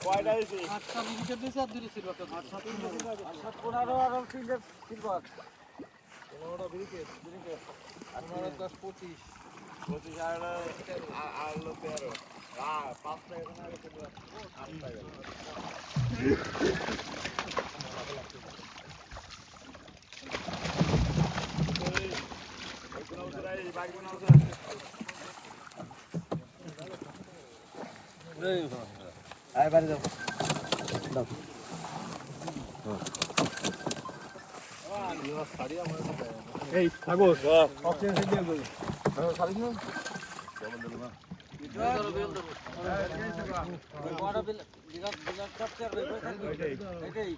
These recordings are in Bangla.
কয়টা দিছি? 8 উইকেট দিয়েছে আর দুটো সিলভার কাপ। 8 15 আর 3 সিলভার। 15টা উইকেট। আর 10 25 25 আর 13 5টা এখানে আর 8টা গেল। আয় বাড়ি যাও। দাও। এই কাগজ অপশন দিয়ে গো। সারিস না? কেমন দিল না? বড় বিরাট ক্যাপচার এটাই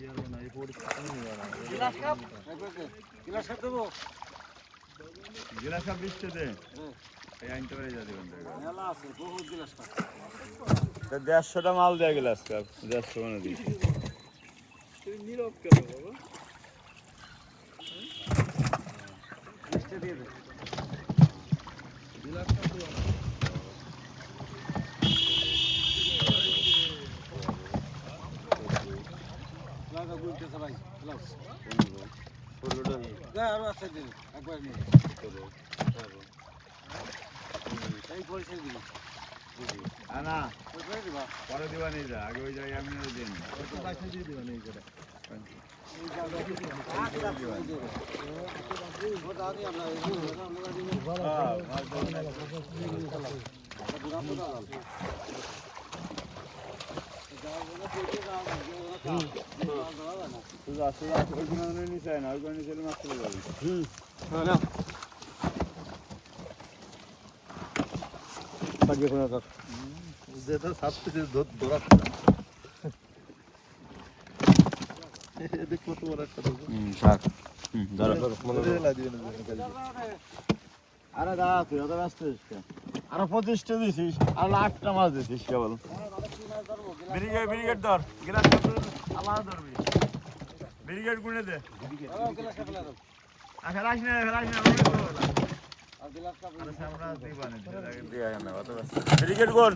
ইয়ার না এই পড়ি নিয়ে না। গ্লাস কাপ গ্লাস কাপ দেবো গিলাস কাপ দিতে দে। এই আইনটা বেরিয়ে যাবে বন্ধ। মেলা আছে বহুত গ্লাস কাপ 150টা মাল দেয়া গিলাস কাপ 150 মানে দি। তুই নীরব কেন বাবা লিস্টে দিয়ে দে গ্লাস কাপ দেবো লাগা বুঝতে সবাই ক্লাস যা আর আছে দিন একবার নিয়ে এই পয়সা দিবি আনা ওই করে দিবা পরে দিবা নেই যা আগে ওই জায়গায় আমি দিন। ওই পয়সা দিয়ে দিবা নেই করে আরে দাদা তুই অত ব্যস্ত আরো 25টা দিছিস আর 8টা মাছ দিছিস কেবল ব্রিগেড ধর গিলাস আমার ধরবি ব্রিগেড গুনে দে খেলাস না ব্রিগেড কোন